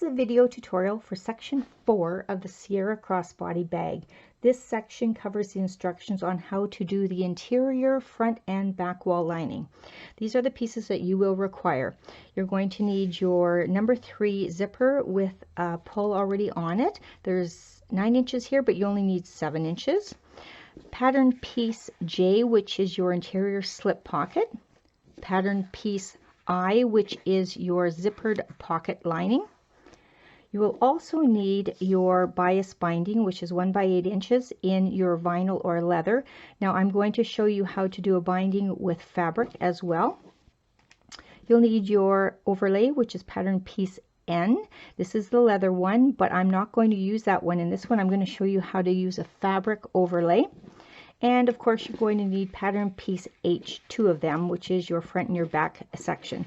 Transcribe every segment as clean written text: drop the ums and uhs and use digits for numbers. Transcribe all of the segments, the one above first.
a video tutorial for section 4 of the Ciara Crossbody bag. This section covers the instructions on how to do the interior, front and back wall lining. These are the pieces that you will require. You're going to need your number 3 zipper with a pull already on it. There's 9 inches here, but you only need 7 inches. Pattern piece J, which is your interior slip pocket. Pattern piece I, which is your zippered pocket lining. You will also need your bias binding, which is 1 by 8 inches in your vinyl or leather. Now I'm going to show you how to do a binding with fabric as well. You'll need your overlay, which is pattern piece N. This is the leather one, but I'm not going to use that one in this one. I'm going to show you how to use a fabric overlay. And of course you're going to need pattern piece H, 2 of them, which is your front and your back section.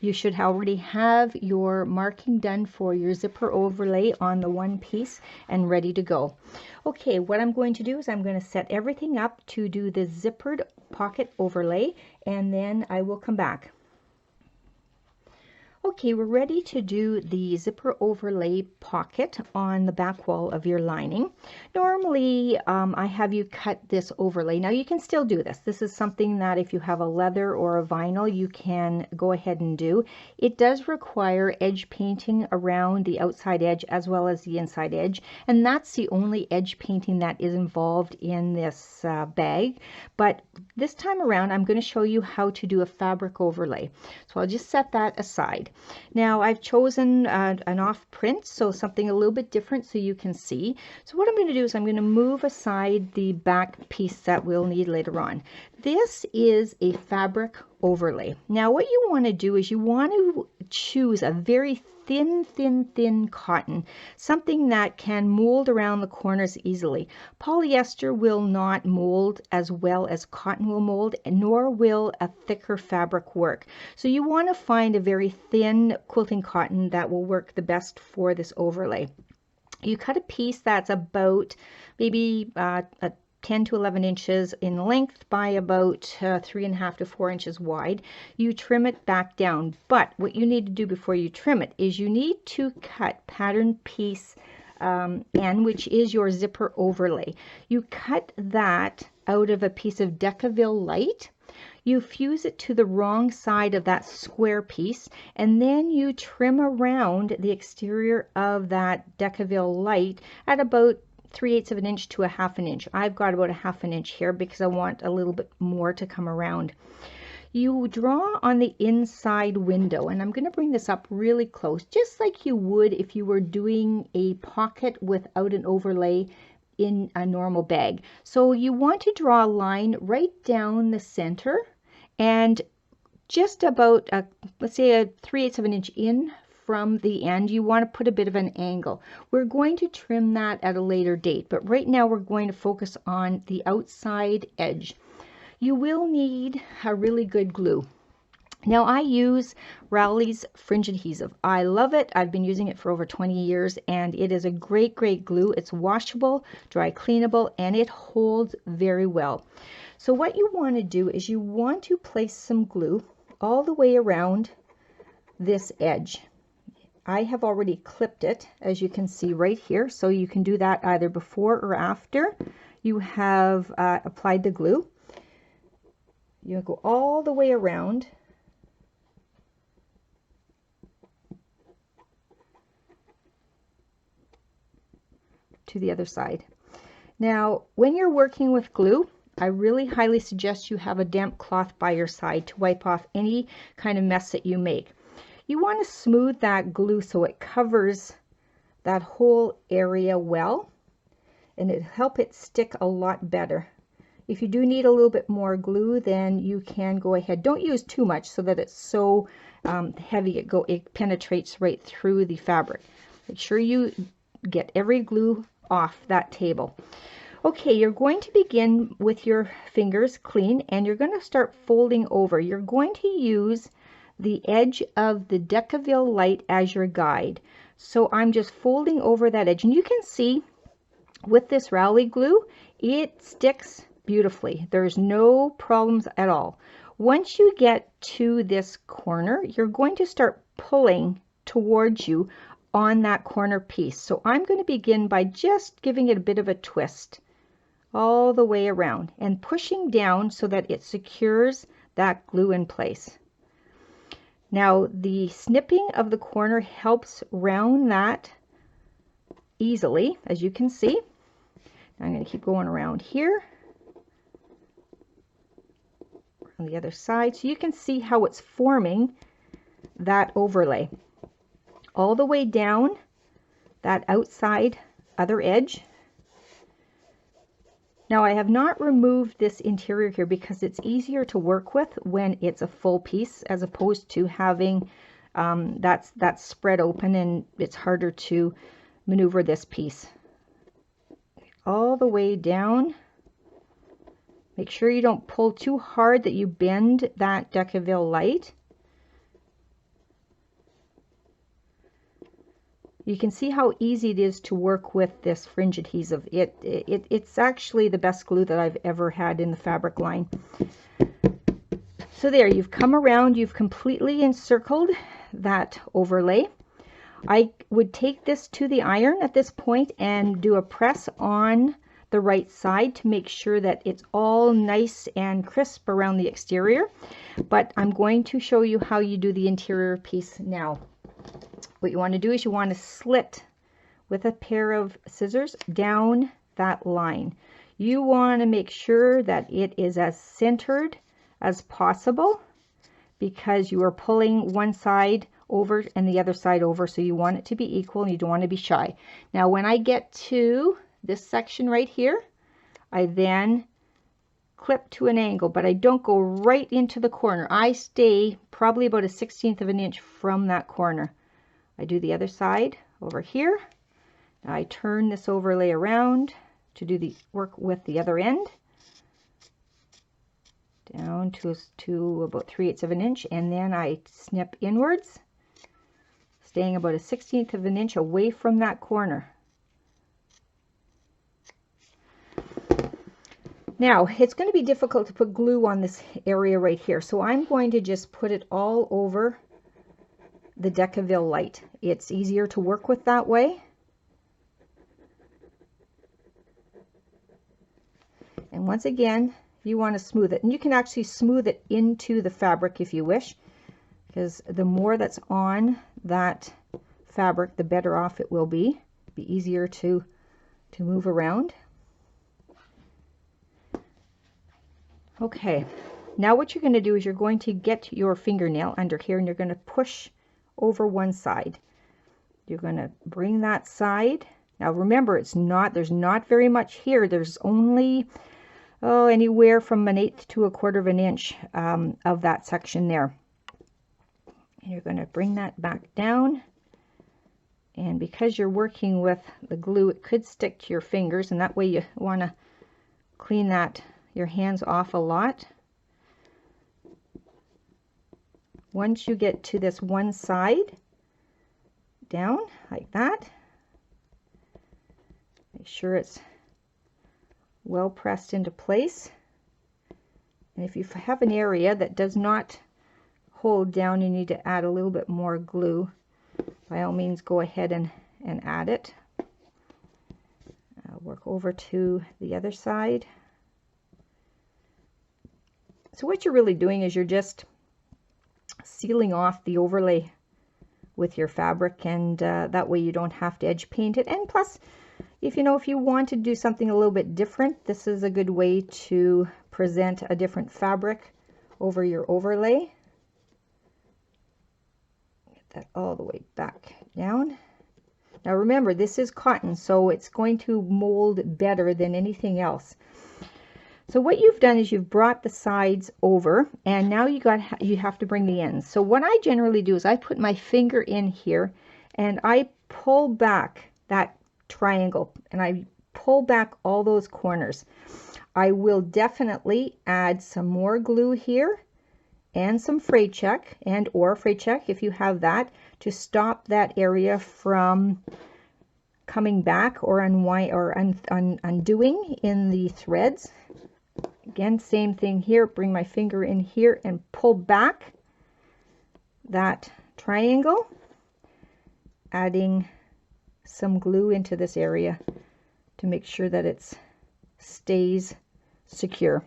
You should already have your marking done for your zipper overlay on the one piece and ready to go. Okay, what I'm going to do is I'm going to set everything up to do the zippered pocket overlay, and then I will come back. Okay, we're ready to do the zipper overlay pocket on the back wall of your lining. Normally, I have you cut this overlay. Now you can still do this. This is something that if you have a leather or a vinyl, you can go ahead and do. It does require edge painting around the outside edge as well as the inside edge, and that's the only edge painting that is involved in this bag. But this time around, I'm going to show you how to do a fabric overlay. So I'll just set that aside. Now I've chosen an off print, so something a little bit different so you can see. So what I'm going to do is I'm going to move aside the back piece that we'll need later on. This is a fabric overlay. Now what you want to do is you want to choose a very thin cotton, something that can mold around the corners easily. Polyester will not mold as well as cotton will mold, nor will a thicker fabric work. So you want to find a very thin quilting cotton that will work the best for this overlay. You cut a piece that's about maybe 10 to 11 inches in length by about 3.5 to 4 inches wide. You trim it back down, but what you need to do before you trim it is you need to cut pattern piece N, which is your zipper overlay. You cut that out of a piece of Decaville light. You fuse it to the wrong side of that square piece, and then you trim around the exterior of that Decaville light at about 3/8 of an inch to 1/2 an inch. I've got about 1/2 an inch here because I want a little bit more to come around. You draw on the inside window, and I'm going to bring this up really close, just like you would if you were doing a pocket without an overlay in a normal bag. So you want to draw a line right down the center and just about let's say a 3/8 of an inch in from the end. You want to put a bit of an angle. We're going to trim that at a later date, but right now we're going to focus on the outside edge. You will need a really good glue. Now I use Rowley's fringe adhesive. I love it. I've been using it for over 20 years and it is a great glue. It's washable, dry cleanable, and it holds very well. So what you want to do is you want to place some glue all the way around this edge. I have already clipped it, as you can see right here, so you can do that either before or after you have applied the glue. You go all the way around to the other side. Now, when you're working with glue, I really highly suggest you have a damp cloth by your side to wipe off any kind of mess that you make. You want to smooth that glue so it covers that whole area well, and it'll help it stick a lot better. If you do need a little bit more glue, then you can go ahead. Don't use too much so that it's so heavy it penetrates right through the fabric. Make sure you get every glue off that table. Okay, you're going to begin with your fingers clean, and you're going to start folding over. You're going to use the edge of the Decaville light as your guide. So I'm just folding over that edge, and you can see with this Rowley glue, it sticks beautifully. There's no problems at all. Once you get to this corner, you're going to start pulling towards you on that corner piece. So I'm going to begin by just giving it a bit of a twist all the way around and pushing down so that it secures that glue in place. Now the snipping of the corner helps round that easily, as you can see. I'm going to keep going around here on the other side so you can see how it's forming that overlay all the way down that outside other edge. Now I have not removed this interior here because it's easier to work with when it's a full piece as opposed to having that's spread open, and it's harder to maneuver this piece all the way down. Make sure you don't pull too hard that you bend that Decaville light. You can see how easy it is to work with this fringe adhesive. It's actually the best glue that I've ever had in the fabric line. So there, you've come around, you've completely encircled that overlay. I would take this to the iron at this point and do a press on the right side to make sure that it's all nice and crisp around the exterior. But I'm going to show you how you do the interior piece now. What you want to do is you want to slit with a pair of scissors down that line. You want to make sure that it is as centered as possible because you are pulling one side over and the other side over, so you want it to be equal and you don't want to be shy. Now when I get to this section right here, I then clip to an angle, but I don't go right into the corner. I stay probably about a 1/16 of an inch from that corner. I do the other side over here. Now I turn this overlay around to do the work with the other end down to about 3/8 of an inch, and then I snip inwards, staying about a 1/16 of an inch away from that corner. Now it's going to be difficult to put glue on this area right here, so I'm going to just put it all over the Decaville light. It's easier to work with that way. And once again, you want to smooth it, and you can actually smooth it into the fabric if you wish, because the more that's on that fabric, the better off it will be. It'll be easier to move around. Okay, now what you're going to do is you're going to get your fingernail under here and you're going to push over one side. You're going to bring that side. Now remember, there's not very much here. There's only anywhere from 1/8 to 1/4 of an inch of that section there. And you're going to bring that back down, and because you're working with the glue, it could stick to your fingers, and that way you want to clean your hands off a lot. Once you get to this one side down like that, make sure it's well pressed into place. And if you have an area that does not hold down, you need to add a little bit more glue, by all means go ahead and add it. Work over to the other side. So what you're really doing is you're just sealing off the overlay with your fabric, and that way you don't have to edge paint it. And plus, if you want to do something a little bit different, this is a good way to present a different fabric over your overlay. Get that all the way back down. Now remember, this is cotton, so it's going to mold better than anything else. So what you've done is you've brought the sides over, and now you have to bring the ends. So what I generally do is I put my finger in here and I pull back that triangle, and I pull back all those corners. I will definitely add some more glue here and some fray check or fray check if you have that, to stop that area from coming back or undoing in the threads. Again, same thing here. Bring my finger in here and pull back that triangle. adding some glue into this area to make sure that it stays secure.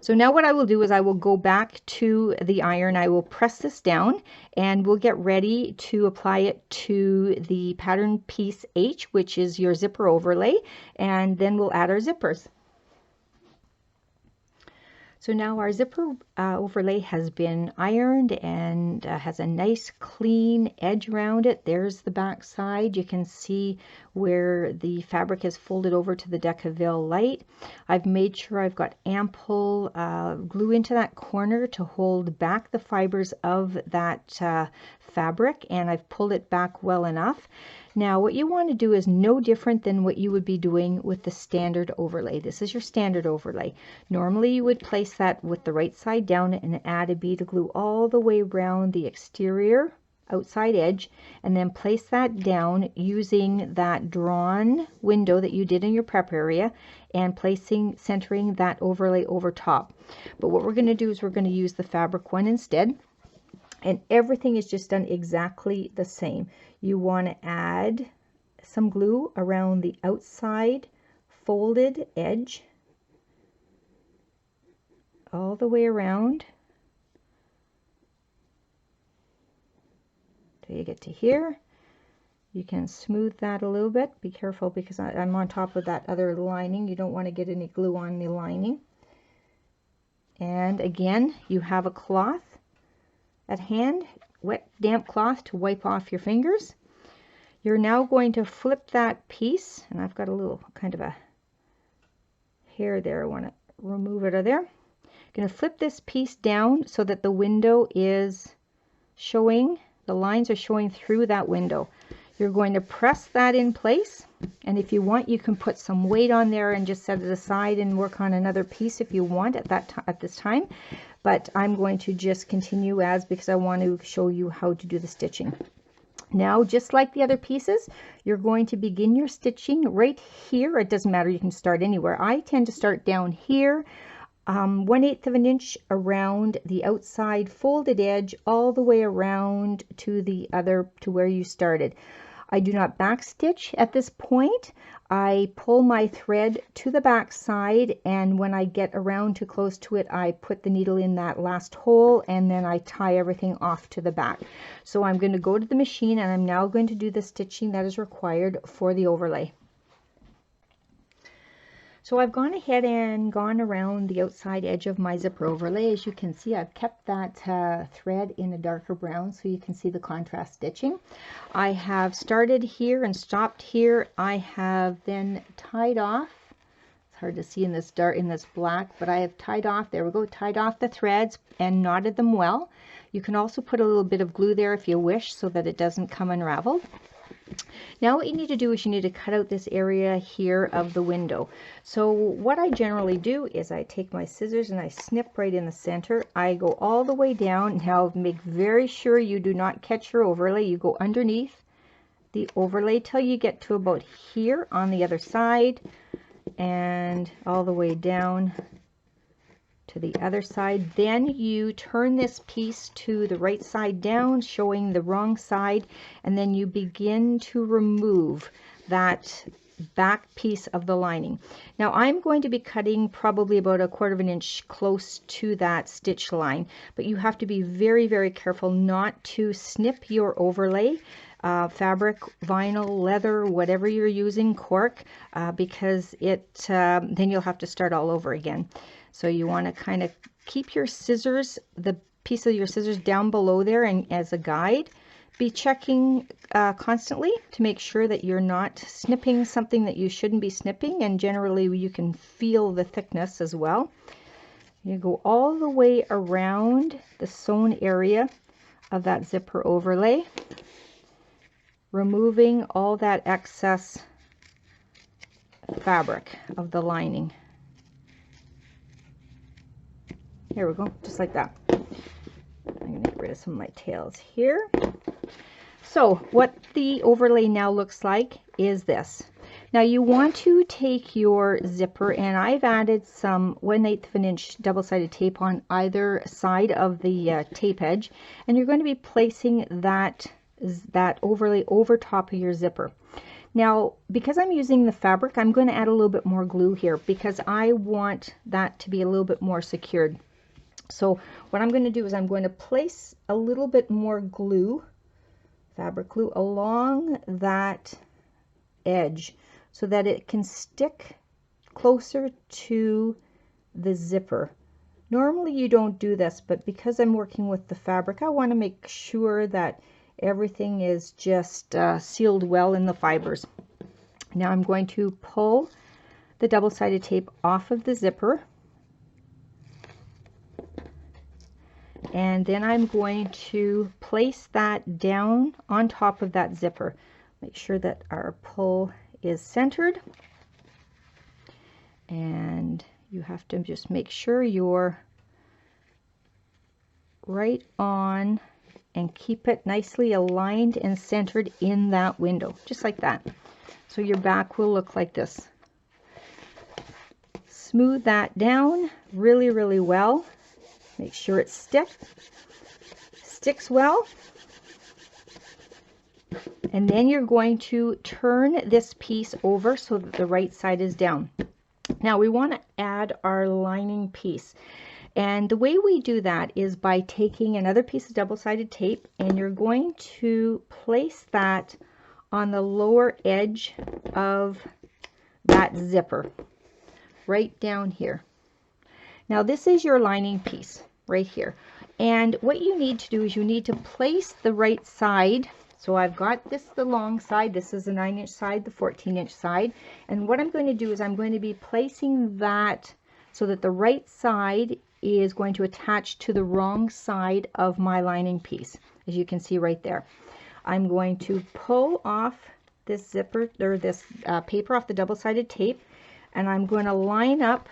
So now what I will do is I will go back to the iron. I will press this down and we'll get ready to apply it to the pattern piece H, which is your zipper overlay, and then we'll add our zippers. So now our zipper overlay has been ironed and has a nice clean edge around it. There's the back side. You can see where the fabric is folded over to the Decaville light. I've made sure I've got ample glue into that corner to hold back the fibers of that fabric, and I've pulled it back well enough. Now what you want to do is no different than what you would be doing with the standard overlay. This is your standard overlay. Normally you would place that with the right side down and add a bead of glue all the way around the exterior outside edge, and then place that down using that drawn window that you did in your prep area and centering that overlay over top. But what we're going to do is we're going to use the fabric one instead. And everything is just done exactly the same. You want to add some glue around the outside folded edge all the way around till you get to here. You can smooth that a little bit. Be careful because I'm on top of that other lining. You don't want to get any glue on the lining. And again, you have a cloth at hand, wet damp cloth to wipe off your fingers. You're now going to flip that piece, and I've got a little kind of a hair there. I want to remove it out of there. I'm going to flip this piece down so that the window is showing, the lines are showing through that window. You're going to press that in place, and if you want you can put some weight on there and just set it aside and work on another piece if you want at this time. But I'm going to just continue because I want to show you how to do the stitching. Now, just like the other pieces, you're going to begin your stitching right here. It doesn't matter, you can start anywhere. I tend to start down here, 1/8 of an inch around the outside folded edge, all the way around to where you started. I do not back stitch at this point. I pull my thread to the back side, and when I get around too close to it, I put the needle in that last hole, and then I tie everything off to the back. So I'm going to go to the machine, and I'm now going to do the stitching that is required for the overlay. So I've gone ahead and gone around the outside edge of my zipper overlay. As you can see, I've kept that thread in a darker brown so you can see the contrast stitching. I have started here and stopped here. I have then tied off. It's hard to see in this black, but I have tied off, there we go, tied off the threads and knotted them well. You can also put a little bit of glue there if you wish so that it doesn't come unraveled. Now what you need to do is you need to cut out this area here of the window. So what I generally do is I take my scissors and I snip right in the center. I go all the way down. Now make very sure you do not catch your overlay. You go underneath the overlay till you get to about here on the other side and all the way down to the other side. Then you turn this piece to the right side down, showing the wrong side, and then you begin to remove that back piece of the lining. Now I'm going to be cutting probably about 1/4 of an inch close to that stitch line, but you have to be very, very careful not to snip your overlay. Fabric, vinyl, leather, whatever you're using, cork, because then you'll have to start all over again. So you want to kind of keep your scissors, the piece of your scissors down below there, and as a guide, be checking constantly to make sure that you're not snipping something that you shouldn't be snipping, and generally you can feel the thickness as well. You go all the way around the sewn area of that zipper overlay, removing all that excess fabric of the lining. Here we go, just like that. I'm going to get rid of some of my tails here. So what the overlay now looks like is this. Now you want to take your zipper, and I've added some 1/8 of an inch double-sided tape on either side of the tape edge, and you're going to be placing that that overlay over top of your zipper. Now, because I'm using the fabric, I'm going to add a little bit more glue here because I want that to be a little bit more secured. So what I'm going to do is I'm going to place a little bit more glue, fabric glue, along that edge so that it can stick closer to the zipper. Normally you don't do this, but because I'm working with the fabric, I want to make sure that everything is just sealed well in the fibers. Now I'm going to pull the double-sided tape off of the zipper, and then I'm going to place that down on top of that zipper. Make sure that our pull is centered, and you have to just make sure you're right on and keep it nicely aligned and centered in that window, just like that. So your back will look like this. Smooth that down really, really well. Make sure it sticks well. And then you're going to turn this piece over so that the right side is down. Now we want to add our lining piece. And the way we do that is by taking another piece of double-sided tape, and you're going to place that on the lower edge of that zipper, right down here. Now this is your lining piece right here. And what you need to do is you need to place the right side. So I've got this, the long side, this is the 9-inch side, the 14-inch side. And what I'm going to do is I'm going to be placing that so that the right side is going to attach to the wrong side of my lining piece, as you can see right there. I'm going to pull off this zipper, or this paper off the double-sided tape, and I'm going to line up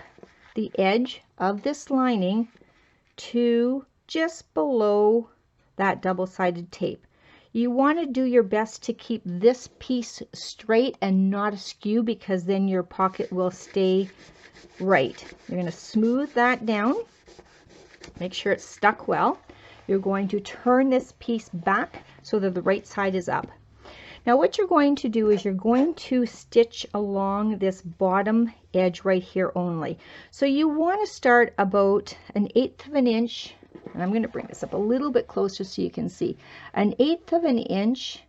the edge of this lining to just below that double-sided tape. You want to do your best to keep this piece straight and not askew, because then your pocket will stay right. You're going to smooth that down. Make sure it's stuck well. You're going to turn this piece back so that the right side is up. Now what you're going to do is you're going to stitch along this bottom edge right here only. So you want to start about 1/8 of an inch, and I'm going to bring this up a little bit closer so you can see, 1/8 of an inch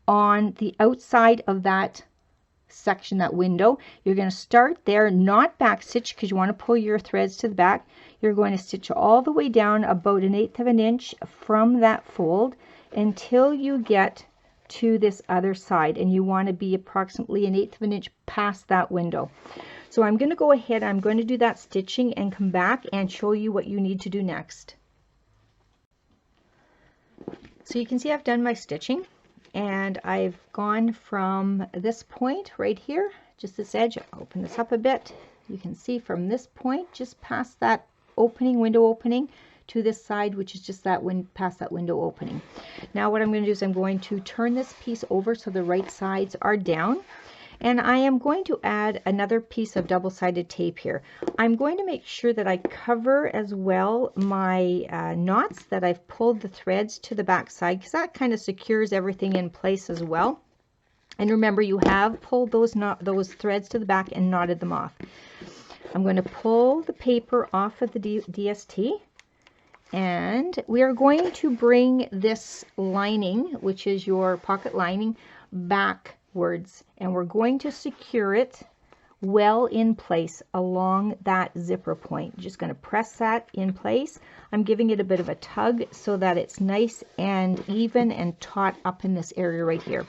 on the outside of that section, that window. You're going to start there, not back stitch, because you want to pull your threads to the back. You're going to stitch all the way down about 1/8 of an inch from that fold until you get to this other side, and you want to be approximately 1/8 of an inch past that window. So I'm going to go ahead, I'm going to do that stitching and come back and show you what you need to do next. So you can see I've done my stitching, and I've gone from this point right here, just this edge. I'll open this up a bit. You can see from this point, just past that opening, window opening, to this side, which is just that past that window opening. Now what I'm going to do is I'm going to turn this piece over so the right sides are down, and I am going to add another piece of double-sided tape here. I'm going to make sure that I cover as well my knots, that I've pulled the threads to the back side, because that kind of secures everything in place as well. And remember, you have pulled those threads to the back and knotted them off. I'm going to pull the paper off of the DST, and we are going to bring this lining, which is your pocket lining, backwards, and we're going to secure it well in place along that zipper point. Just going to press that in place. I'm giving it a bit of a tug so that it's nice and even and taut up in this area right here.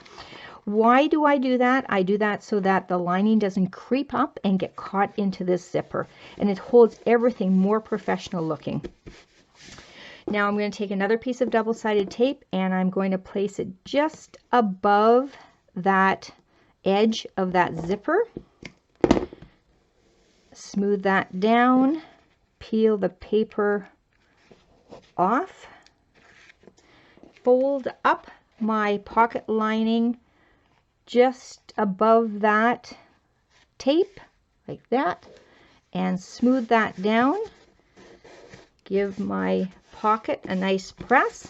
Why do I do that? I do that so that the lining doesn't creep up and get caught into this zipper, and it holds everything more professional looking. Now I'm going to take another piece of double-sided tape, and I'm going to place it just above that edge of that zipper. Smooth that down, peel the paper off, fold up my pocket lining just above that tape, like that, and smooth that down. Give my pocket a nice press.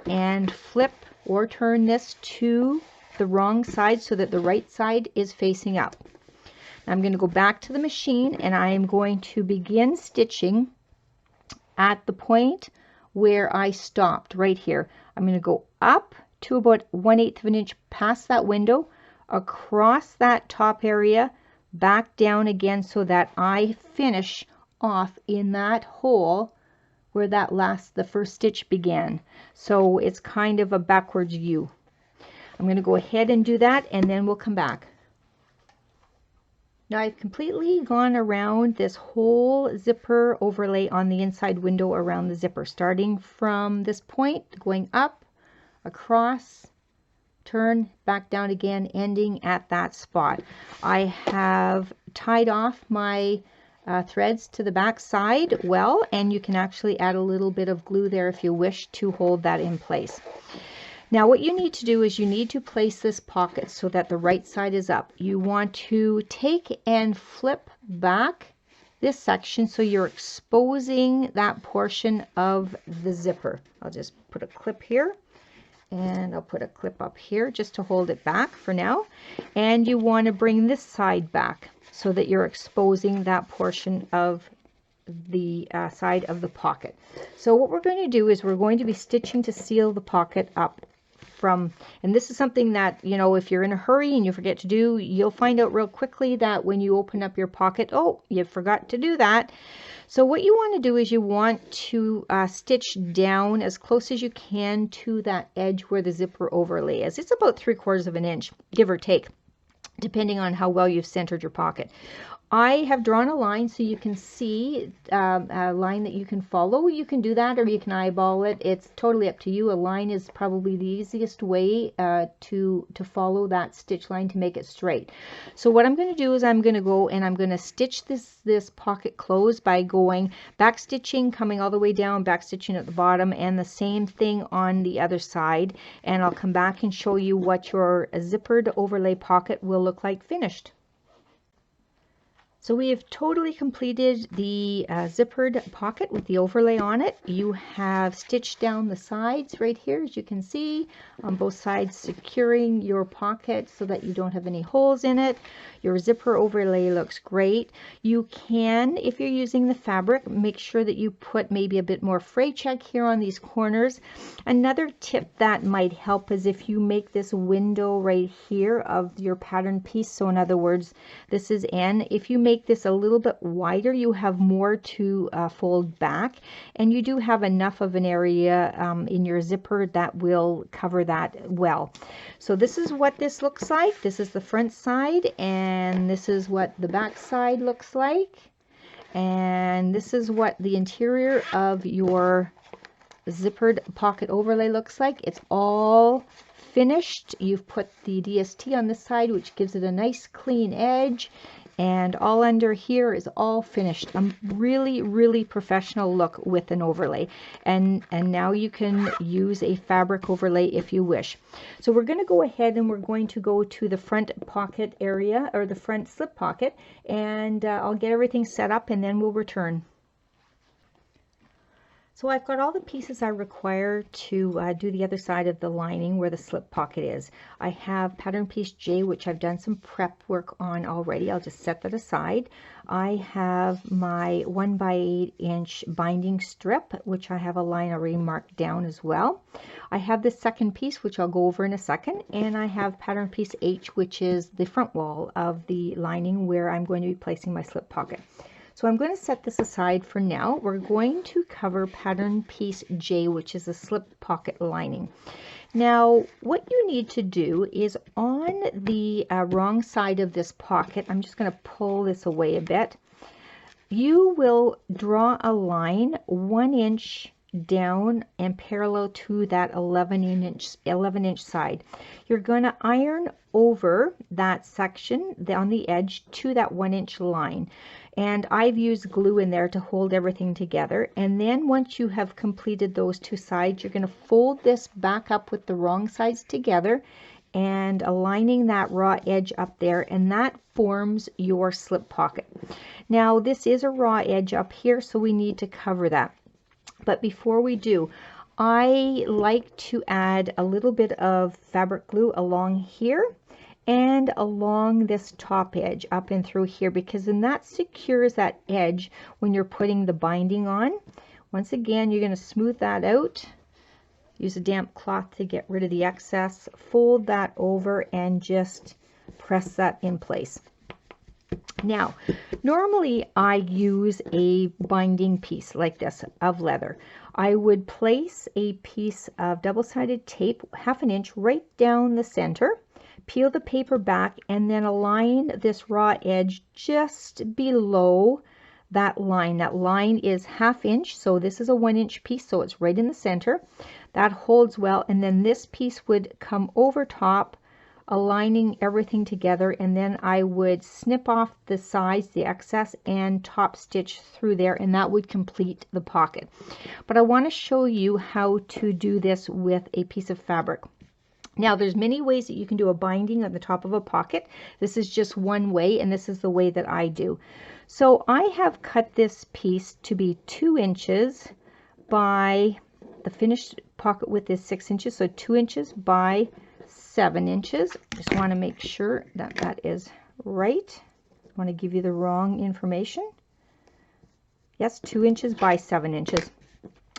and flip or turn this to the wrong side so that the right side is facing up. I'm going to go back to the machine and I am going to begin stitching at the point where I stopped right here. I'm going to go up to about 1/8 of an inch past that window, across that top area, back down again so that I finish off in that hole where the first stitch began. So it's kind of a backwards U. I'm going to go ahead and do that and then we'll come back. Now I've completely gone around this whole zipper overlay on the inside window around the zipper, starting from this point, going up, across, turn, back down again, ending at that spot. I have tied off my threads to the back side well, and you can actually add a little bit of glue there if you wish to hold that in place. Now what you need to do is you need to place this pocket so that the right side is up. You want to take and flip back this section so you're exposing that portion of the zipper. I'll just put a clip here and I'll put a clip up here just to hold it back for now. And you want to bring this side back so that you're exposing that portion of the side of the pocket. So what we're going to do is we're going to be stitching to seal the pocket up from, and this is something that, you know, if you're in a hurry and you forget to do, you'll find out real quickly that when you open up your pocket, oh, you forgot to do that. So what you want to do is you want to stitch down as close as you can to that edge where the zipper overlay is. It's about 3/4 of an inch, give or take, depending on how well you've centered your pocket. I have drawn a line so you can see a line that you can follow. You can do that or you can eyeball it. It's totally up to you. A line is probably the easiest way to follow that stitch line to make it straight. So what I'm going to do is I'm going to go and I'm going to stitch this pocket closed by going back stitching, coming all the way down, back stitching at the bottom, and the same thing on the other side. And I'll come back and show you what your zippered overlay pocket will look like finished. So we have totally completed the zippered pocket with the overlay on it. You have stitched down the sides right here, as you can see, on both sides, securing your pocket so that you don't have any holes in it. Your zipper overlay looks great. You can, if you're using the fabric, make sure that you put maybe a bit more fray check here on these corners. Another tip that might help is if you make this window right here of your pattern piece. So in other words, this is N. If you make this a little bit wider, you have more to fold back, and you do have enough of an area in your zipper that will cover that well. So this is what this looks like. This is the front side, and this is what the back side looks like, and this is what the interior of your zippered pocket overlay looks like. It's all finished. You've put the DST on this side, which gives it a nice clean edge, and all under here is all finished. A really professional look with an overlay, and now you can use a fabric overlay if you wish. So we're going to go ahead and we're going to go to the front pocket area, or the front slip pocket, and I'll get everything set up and then we'll return. So I've got all the pieces I require to do the other side of the lining where the slip pocket is. I have pattern piece J, which I've done some prep work on already. I'll just set that aside. I have my 1x8 inch binding strip, which I have a line already marked down as well. I have the second piece, which I'll go over in a second, and I have pattern piece H, which is the front wall of the lining where I'm going to be placing my slip pocket. So I'm going to set this aside for now. We're going to cover pattern piece J, which is a slip pocket lining. Now, what you need to do is on the wrong side of this pocket, I'm just going to pull this away a bit. You will draw a line 1 inch down and parallel to that 11 inch side. You're going to iron over that section on the edge to that 1 inch line. And I've used glue in there to hold everything together. And then once you have completed those two sides, you're going to fold this back up with the wrong sides together and aligning that raw edge up there, and that forms your slip pocket. Now this is a raw edge up here, so we need to cover that. But before we do, I like to add a little bit of fabric glue along here and along this top edge up and through here, because then that secures that edge when you're putting the binding on. Once again, you're going to smooth that out. Use a damp cloth to get rid of the excess. Fold that over and just press that in place. Now, normally I use a binding piece like this of leather. I would place a piece of double-sided tape, 1/2 inch, right down the center, peel the paper back, and then align this raw edge just below that line. That line is 1/2 inch, so this is a 1 inch piece, so it's right in the center. That holds well, and then this piece would come over top, aligning everything together, and then I would snip off the sides, the excess, and top stitch through there, and that would complete the pocket. But I want to show you how to do this with a piece of fabric. Now, there's many ways that you can do a binding on the top of a pocket. This is just one way, and this is the way that I do. So I have cut this piece to be 2 inches by, the finished pocket width is 6 inches, so 2 inches by 7 inches. Just want to make sure that that is right. I want to give you the wrong information. Yes, 2 inches by 7 inches.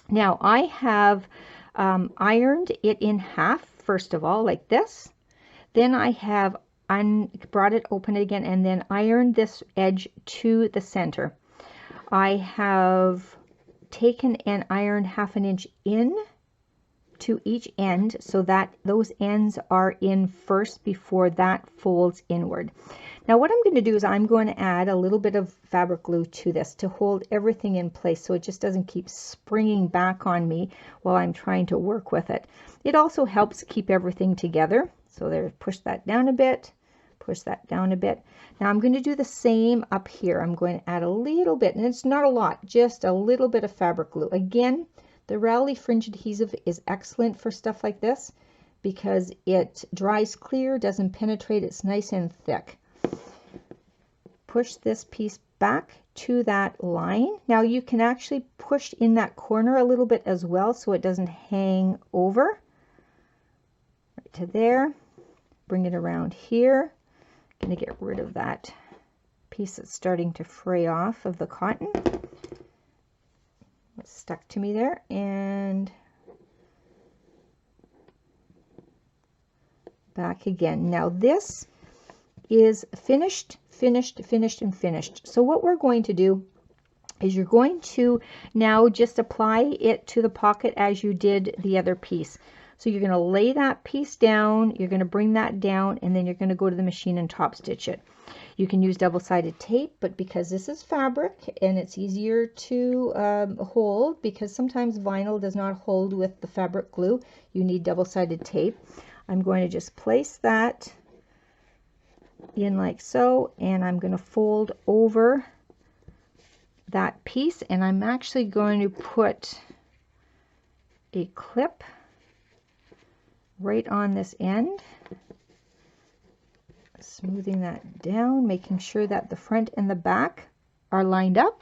Now I have ironed it in half, first of all, like this. Then I have brought it open again and then ironed this edge to the center. I have taken and ironed 1/2 inch in to each end so that those ends are in first before that folds inward. Now what I'm going to do is I'm going to add a little bit of fabric glue to this to hold everything in place so it just doesn't keep springing back on me while I'm trying to work with it. It also helps keep everything together. So there, push that down a bit, push that down a bit. Now I'm going to do the same up here. I'm going to add a little bit, and it's not a lot, just a little bit of fabric glue. Again, the Rowley fringe adhesive is excellent for stuff like this because it dries clear, doesn't penetrate, it's nice and thick. Push this piece back to that line. Now you can actually push in that corner a little bit as well so it doesn't hang over. Right to there. Bring it around here. I'm going to get rid of that piece that's starting to fray off of the cotton. It's stuck to me there, and back again. Now this is finished, finished, finished, and finished. So what we're going to do is you're going to now just apply it to the pocket as you did the other piece. So you're going to lay that piece down, you're going to bring that down, and then you're going to go to the machine and top stitch it. You can use double-sided tape, but because this is fabric and it's easier to hold, because sometimes vinyl does not hold with the fabric glue, you need double-sided tape. I'm going to just place that in like so, and I'm going to fold over that piece, and I'm actually going to put a clip right on this end, smoothing that down, making sure that the front and the back are lined up.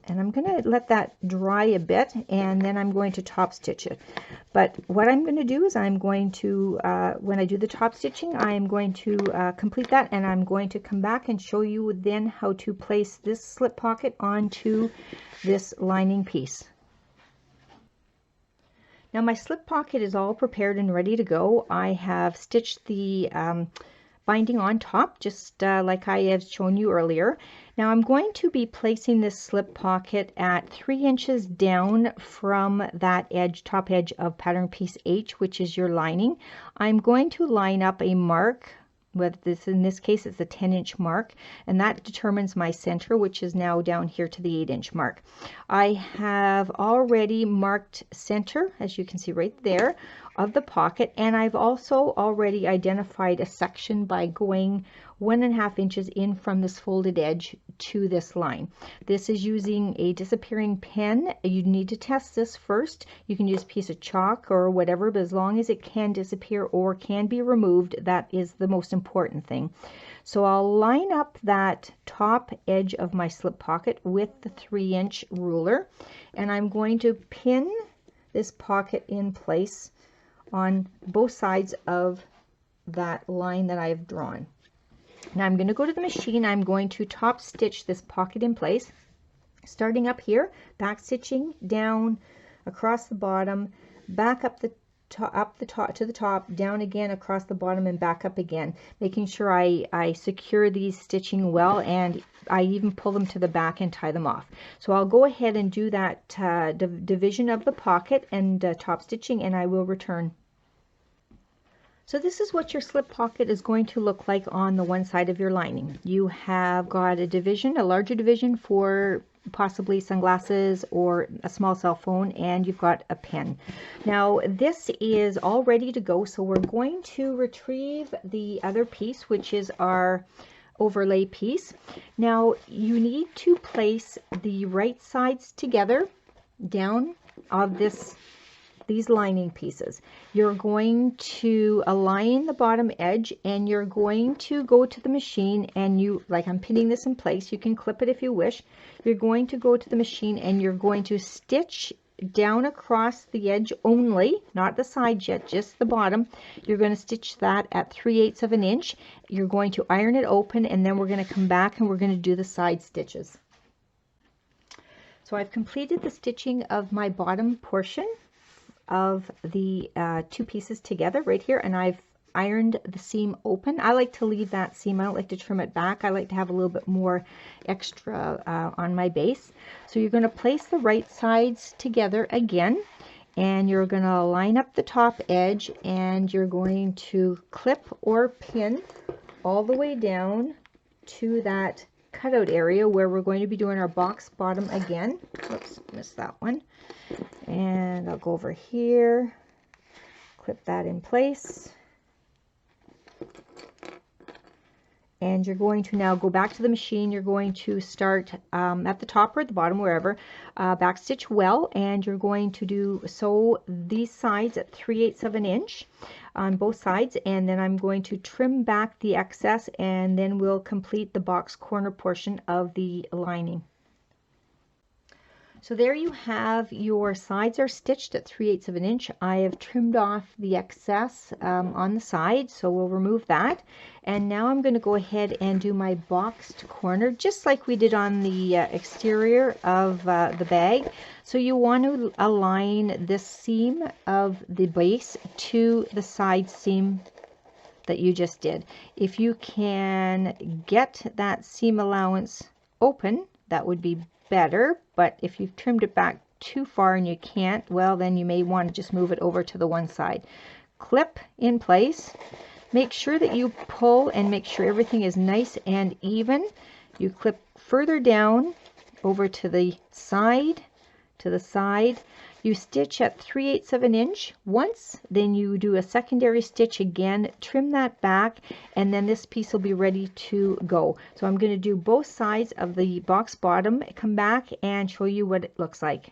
And I'm going to let that dry a bit, and then I'm going to top stitch it. But what I'm going to do is I'm going to, when I do the top stitching, I'm going to complete that, and I'm going to come back and show you then how to place this slip pocket onto this lining piece. Now my slip pocket is all prepared and ready to go. I have stitched the binding on top, just like I have shown you earlier. Now I'm going to be placing this slip pocket at 3 inches down from that edge, top edge of pattern piece H, which is your lining. I'm going to line up a mark. With this, in this case, it's a 10-inch mark, and that determines my center, which is now down here to the 8-inch mark. I have already marked center, as you can see right there, of the pocket, and I've also already identified a section by going 1.5 inches in from this folded edge to this line. This is using a disappearing pen. You need to test this first. You can use a piece of chalk or whatever, but as long as it can disappear or can be removed, that is the most important thing. So I'll line up that top edge of my slip pocket with the 3-inch ruler, and I'm going to pin this pocket in place on both sides of that line that I've drawn. Now I'm going to go to the machine. I'm going to top stitch this pocket in place, starting up here, back stitching down across the bottom, back up the top to the top, down again across the bottom, and back up again, making sure I secure these stitching well, and I even pull them to the back and tie them off. So I'll go ahead and do that division of the pocket and top stitching, and I will return. So this is what your slip pocket is going to look like on the one side of your lining. You have got a division, a larger division for possibly sunglasses or a small cell phone, and you've got a pen. Now this is all ready to go, so we're going to retrieve the other piece, which is our overlay piece. Now you need to place the right sides together down of these lining pieces. You're going to align the bottom edge, and you're going to go to the machine, and like I'm pinning this in place, you can clip it if you wish. You're going to go to the machine and you're going to stitch down across the edge only, not the sides yet, just the bottom. You're going to stitch that at 3/8 of an inch. You're going to iron it open, and then we're going to come back and we're going to do the side stitches. So I've completed the stitching of my bottom portion of the two pieces together right here, and I've ironed the seam open. I like to leave that seam. I don't like to trim it back. I like to have a little bit more extra on my base. So you're going to place the right sides together again, and you're going to line up the top edge, and you're going to clip or pin all the way down to that cutout area where we're going to be doing our box bottom again. Oops, missed that one. And I'll go over here, clip that in place. And you're going to now go back to the machine. You're going to start at the top or at the bottom, wherever, back stitch well, and you're going to sew these sides at 3/8 of an inch on both sides, and then I'm going to trim back the excess, and then we'll complete the box corner portion of the lining. So there you have, your sides are stitched at 3/8 of an inch. I have trimmed off the excess on the side, so we'll remove that. And now I'm going to go ahead and do my boxed corner, just like we did on the exterior of the bag. So you want to align this seam of the base to the side seam that you just did. If you can get that seam allowance open, that would be better, but if you've trimmed it back too far and you can't, well, then you may want to just move it over to the one side. Clip in place. Make sure that you pull and make sure everything is nice and even. You clip further down over to the side, You stitch at 3/8 of an inch once, then you do a secondary stitch again, trim that back, and then this piece will be ready to go. So I'm going to do both sides of the box bottom, come back and show you what it looks like.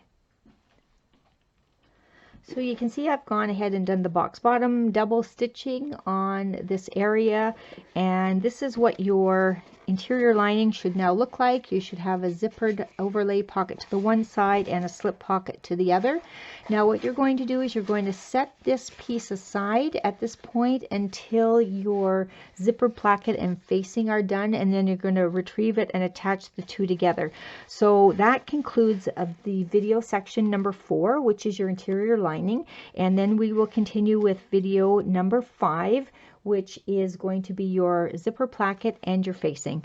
So you can see I've gone ahead and done the box bottom double stitching on this area, and this is what your interior lining should now look like. You should have a zippered overlay pocket to the one side and a slip pocket to the other. Now what you're going to do is you're going to set this piece aside at this point until your zipper placket and facing are done, and then you're going to retrieve it and attach the two together. So that concludes the video section number 4, which is your interior lining, and then we will continue with video number 5, which is going to be your zipper placket and your facing.